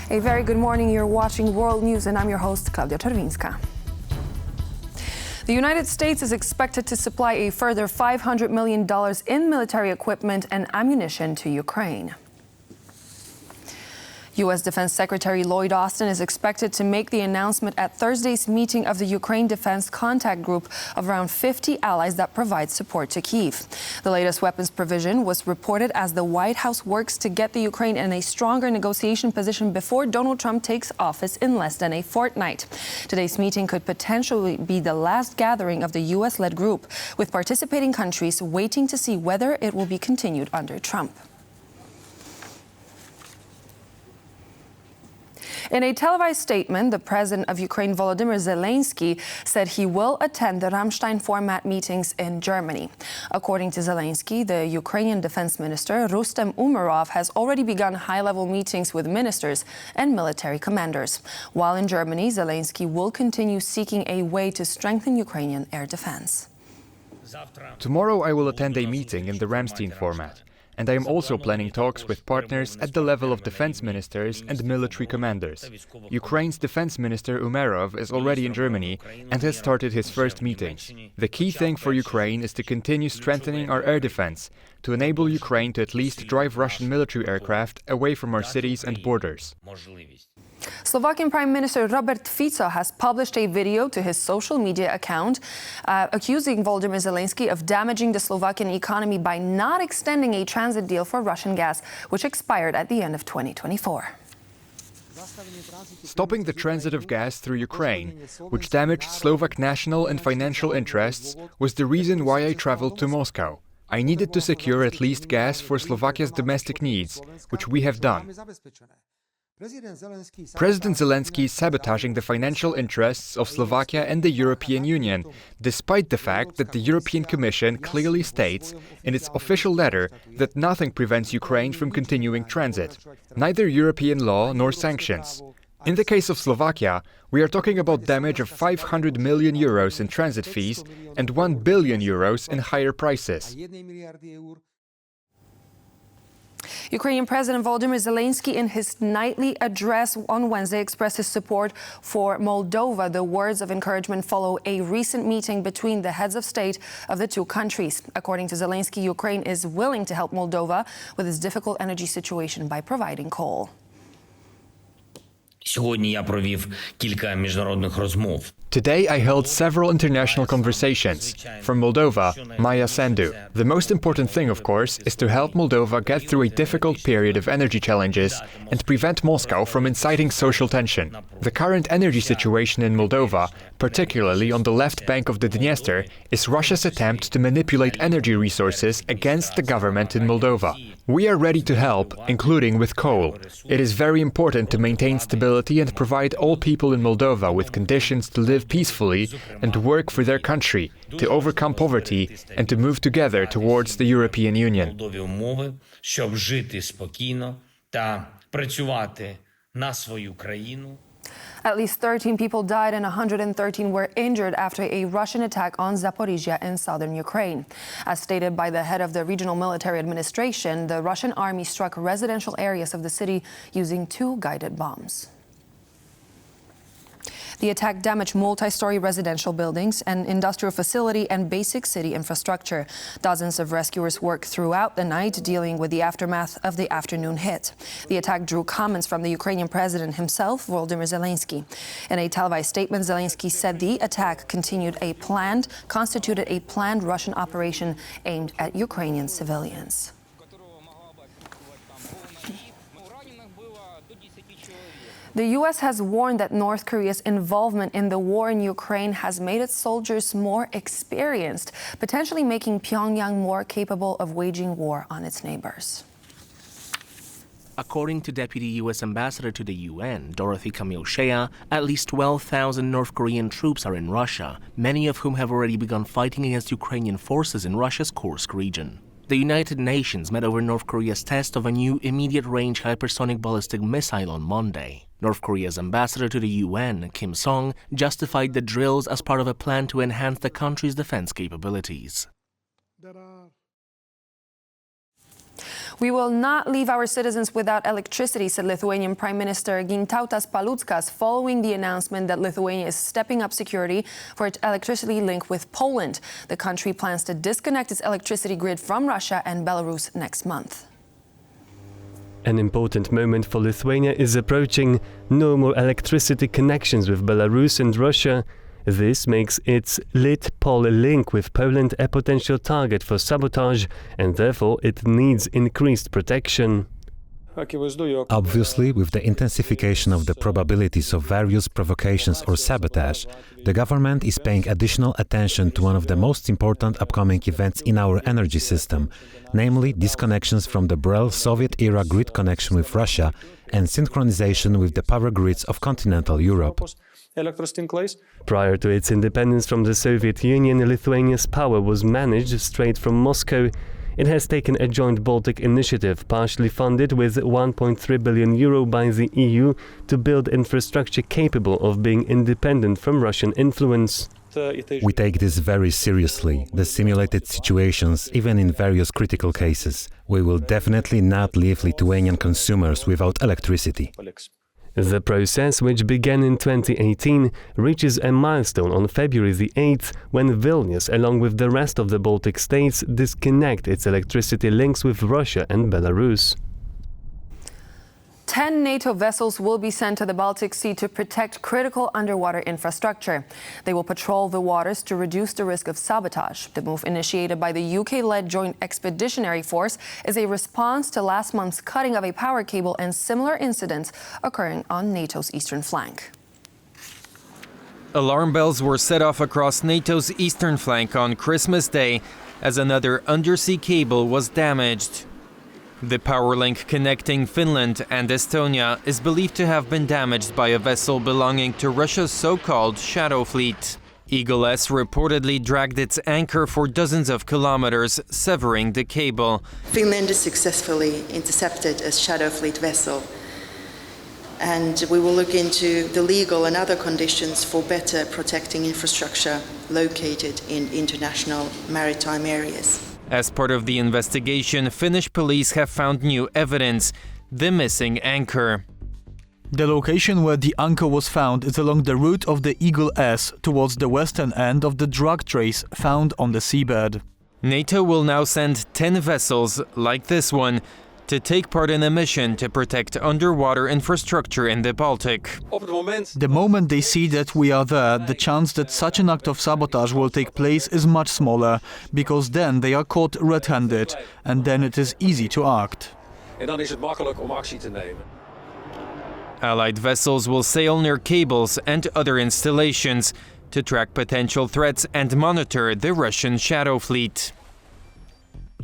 A very good morning. You're watching World News, and I'm your host, Klaudia Czerwińska. The United States is expected to supply a further $500 million in military equipment and ammunition to Ukraine. U.S. Defense Secretary Lloyd Austin is expected to make the announcement at Thursday's meeting of the Ukraine Defense Contact Group of around 50 allies that provide support to Kyiv. The latest weapons provision was reported as the White House works to get the Ukraine in a stronger negotiation position before Donald Trump takes office in less than a fortnight. Today's meeting could potentially be the last gathering of the U.S.-led group, with participating countries waiting to see whether it will be continued under Trump. In a televised statement, the president of Ukraine, Volodymyr Zelensky, said he will attend the Ramstein format meetings in Germany. According to Zelensky, the Ukrainian defense minister, Rustem Umerov, has already begun high-level meetings with ministers and military commanders. While in Germany, Zelensky will continue seeking a way to strengthen Ukrainian air defense. Tomorrow I will attend a meeting in the Ramstein format. And I am also planning talks with partners at the level of defense ministers and military commanders. Ukraine's defense minister Umerov is already in Germany and has started his first meetings. The key thing for Ukraine is to continue strengthening our air defense, to enable Ukraine to at least drive Russian military aircraft away from our cities and borders. Slovakian Prime Minister Robert Fico has published a video to his social media account accusing Volodymyr Zelensky of damaging the Slovakian economy by not extending a transit deal for Russian gas, which expired at the end of 2024. Stopping the transit of gas through Ukraine, which damaged Slovak national and financial interests, was the reason why I traveled to Moscow. I needed to secure at least gas for Slovakia's domestic needs, which we have done. President Zelensky is sabotaging the financial interests of Slovakia and the European Union, despite the fact that the European Commission clearly states in its official letter that nothing prevents Ukraine from continuing transit, neither European law nor sanctions. In the case of Slovakia, we are talking about damage of 500 million euros in transit fees and 1 billion euros in higher prices. Ukrainian President Volodymyr Zelensky, in his nightly address on Wednesday, expressed his support for Moldova. The words of encouragement follow a recent meeting between the heads of state of the two countries. According to Zelensky, Ukraine is willing to help Moldova with its difficult energy situation by providing coal. Сьогодні я провів кілька міжнародних розмов. Today I held several international conversations. From Moldova, Maia Sandu. The most important thing, of course, is to help Moldova get through a difficult period of energy challenges and prevent Moscow from inciting social tension. The current energy situation in Moldova, particularly on the left bank of the Dniester, is Russia's attempt to manipulate energy resources against the government in Moldova. We are ready to help, including with coal. It is very important to maintain stability and provide all people in Moldova with conditions to live peacefully and work for their country, to overcome poverty and to move together towards the European Union. At least 13 people died and 113 were injured after a Russian attack on Zaporizhzhia in southern Ukraine. As stated by the head of the regional military administration, the Russian army struck residential areas of the city using 2 guided bombs. The attack damaged multi-story residential buildings, an industrial facility, and basic city infrastructure. Dozens of rescuers worked throughout the night, dealing with the aftermath of the afternoon hit. The attack drew comments from the Ukrainian president himself, Volodymyr Zelensky. In a televised statement, Zelensky said the attack constituted a planned Russian operation aimed at Ukrainian civilians. The U.S. has warned that North Korea's involvement in the war in Ukraine has made its soldiers more experienced, potentially making Pyongyang more capable of waging war on its neighbors. According to Deputy U.S. Ambassador to the UN, Dorothy Camille-Shea, at least 12,000 North Korean troops are in Russia, many of whom have already begun fighting against Ukrainian forces in Russia's Kursk region. The United Nations met over North Korea's test of a new immediate-range hypersonic ballistic missile on Monday. North Korea's ambassador to the UN, Kim Song, justified the drills as part of a plan to enhance the country's defense capabilities. We will not leave our citizens without electricity, said Lithuanian Prime Minister Gintautas Paluckas following the announcement that Lithuania is stepping up security for its electricity link with Poland. The country plans to disconnect its electricity grid from Russia and Belarus next month. An important moment for Lithuania is approaching. No more electricity connections with Belarus and Russia. This makes its Lit-Pol link with Poland a potential target for sabotage, and therefore it needs increased protection. Obviously, with the intensification of the probabilities of various provocations or sabotage, the government is paying additional attention to one of the most important upcoming events in our energy system, namely disconnections from the Brel Soviet-era grid connection with Russia and synchronization with the power grids of continental Europe. Prior to its independence from the Soviet Union, Lithuania's power was managed straight from Moscow. It has taken a joint Baltic initiative, partially funded with €1.3 billion by the EU, to build infrastructure capable of being independent from Russian influence. We take this very seriously, the simulated situations, even in various critical cases. We will definitely not leave Lithuanian consumers without electricity. The process, which began in 2018, reaches a milestone on February the 8th, when Vilnius, along with the rest of the Baltic states, disconnect its electricity links with Russia and Belarus. 10 NATO vessels will be sent to the Baltic Sea to protect critical underwater infrastructure. They will patrol the waters to reduce the risk of sabotage. The move, initiated by the UK-led Joint Expeditionary Force, is a response to last month's cutting of a power cable and similar incidents occurring on NATO's eastern flank. Alarm bells were set off across NATO's eastern flank on Christmas Day as another undersea cable was damaged. The power link connecting Finland and Estonia is believed to have been damaged by a vessel belonging to Russia's so-called Shadow Fleet. Eagle-S reportedly dragged its anchor for dozens of kilometers, severing the cable. Finland successfully intercepted a Shadow Fleet vessel, and we will look into the legal and other conditions for better protecting infrastructure located in international maritime areas. As part of the investigation, Finnish police have found new evidence: the missing anchor. The location where the anchor was found is along the route of the Eagle-S towards the western end of the drug trace found on the seabed. NATO will now send 10 vessels, like this one, to take part in a mission to protect underwater infrastructure in the Baltic. The moment they see that we are there, the chance that such an act of sabotage will take place is much smaller, because then they are caught red-handed, and then it is easy to act. Allied vessels will sail near cables and other installations to track potential threats and monitor the Russian Shadow Fleet.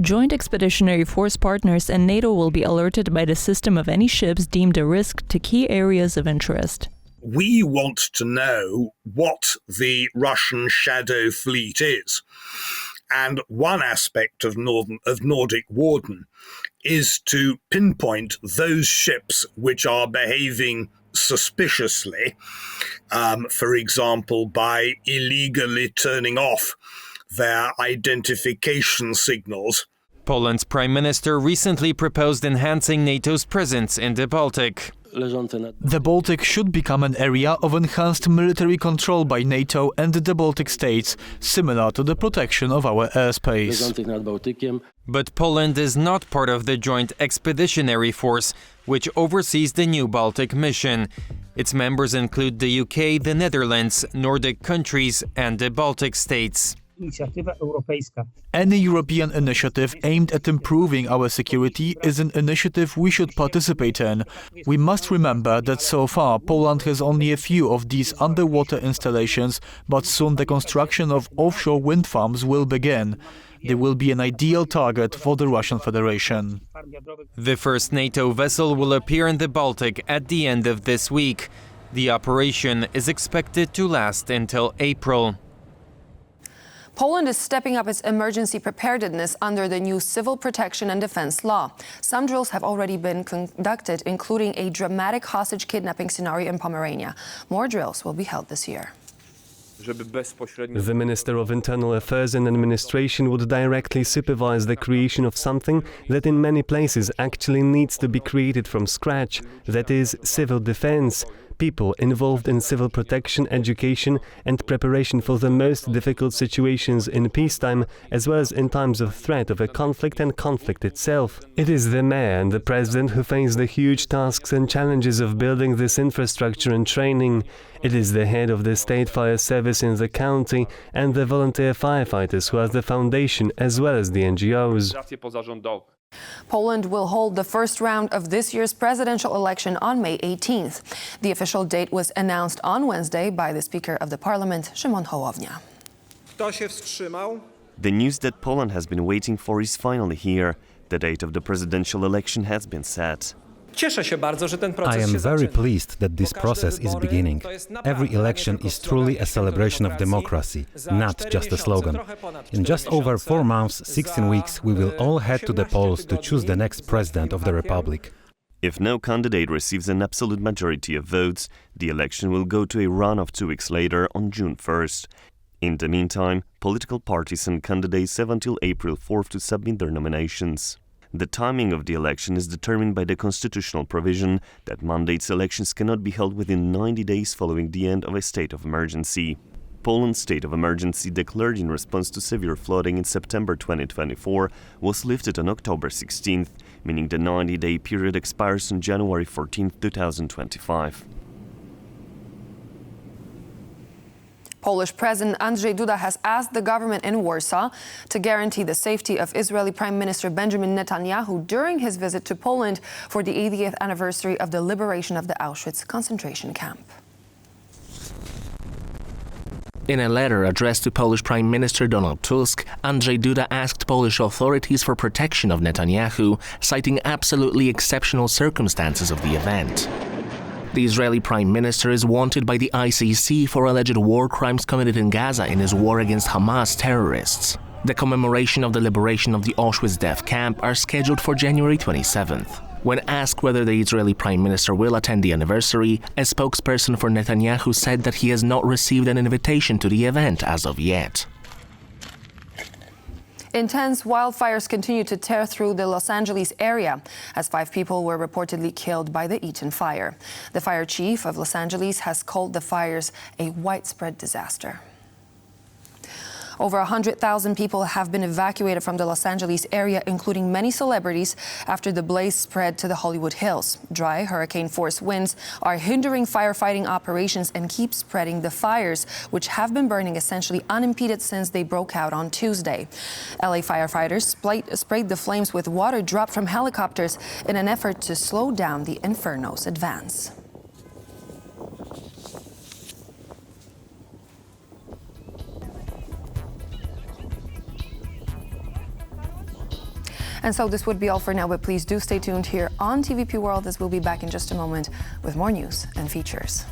Joint Expeditionary Force partners and NATO will be alerted by the system of any ships deemed a risk to key areas of interest. We want to know what the Russian Shadow Fleet is. And one aspect of Nordic Warden is to pinpoint those ships which are behaving suspiciously, for example, by illegally turning off their identification signals. Poland's Prime Minister recently proposed enhancing NATO's presence in the Baltic. The Baltic should become an area of enhanced military control by NATO and the Baltic states, similar to the protection of our airspace. But Poland is not part of the Joint Expeditionary Force, which oversees the new Baltic mission. Its members include the UK, the Netherlands, Nordic countries, and the Baltic states. Any European initiative aimed at improving our security is an initiative we should participate in. We must remember that so far Poland has only a few of these underwater installations, but soon the construction of offshore wind farms will begin. They will be an ideal target for the Russian Federation. The first NATO vessel will appear in the Baltic at the end of this week. The operation is expected to last until April. Poland is stepping up its emergency preparedness under the new Civil Protection and Defense Law. Some drills have already been conducted, including a dramatic hostage kidnapping scenario in Pomerania. More drills will be held this year. The Minister of Internal Affairs and Administration would directly supervise the creation of something that in many places actually needs to be created from scratch, that is, civil defense. People involved in civil protection, education and preparation for the most difficult situations in peacetime, as well as in times of threat of a conflict and conflict itself. It is the mayor and the president who face the huge tasks and challenges of building this infrastructure and training. It is the head of the state fire service in the county and the volunteer firefighters who are the foundation as well as the NGOs. Poland will hold the first round of this year's presidential election on May 18th. The official date was announced on Wednesday by the Speaker of the Parliament, Szymon Hołownia. The news that Poland has been waiting for is finally here. The date of the presidential election has been set. I am very pleased that this process is beginning. Every election is truly a celebration of democracy, not just a slogan. In just over 4 months, 16 weeks, we will all head to the polls to choose the next president of the republic. If no candidate receives an absolute majority of votes, the election will go to a runoff 2 weeks later on June 1st. In the meantime, political parties and candidates have until April 4th to submit their nominations. The timing of the election is determined by the constitutional provision that mandates elections cannot be held within 90 days following the end of a state of emergency. Poland's state of emergency, declared in response to severe flooding in September 2024, was lifted on October 16th, meaning the 90-day period expires on January 14, 2025. Polish President Andrzej Duda has asked the government in Warsaw to guarantee the safety of Israeli Prime Minister Benjamin Netanyahu during his visit to Poland for the 80th anniversary of the liberation of the Auschwitz concentration camp. In a letter addressed to Polish Prime Minister Donald Tusk, Andrzej Duda asked Polish authorities for protection of Netanyahu, citing absolutely exceptional circumstances of the event. The Israeli Prime Minister is wanted by the ICC for alleged war crimes committed in Gaza in his war against Hamas terrorists. The commemoration of the liberation of the Auschwitz death camp are scheduled for January 27th. When asked whether the Israeli Prime Minister will attend the anniversary, a spokesperson for Netanyahu said that he has not received an invitation to the event as of yet. Intense wildfires continue to tear through the Los Angeles area, as 5 people were reportedly killed by the Eaton fire. The fire chief of Los Angeles has called the fires a widespread disaster. Over 100,000 people have been evacuated from the Los Angeles area, including many celebrities, after the blaze spread to the Hollywood Hills. Dry, hurricane-force winds are hindering firefighting operations and keep spreading the fires, which have been burning essentially unimpeded since they broke out on Tuesday. LA firefighters sprayed the flames with water dropped from helicopters in an effort to slow down the inferno's advance. And so this would be all for now, but please do stay tuned here on TVP World, as we'll be back in just a moment with more news and features.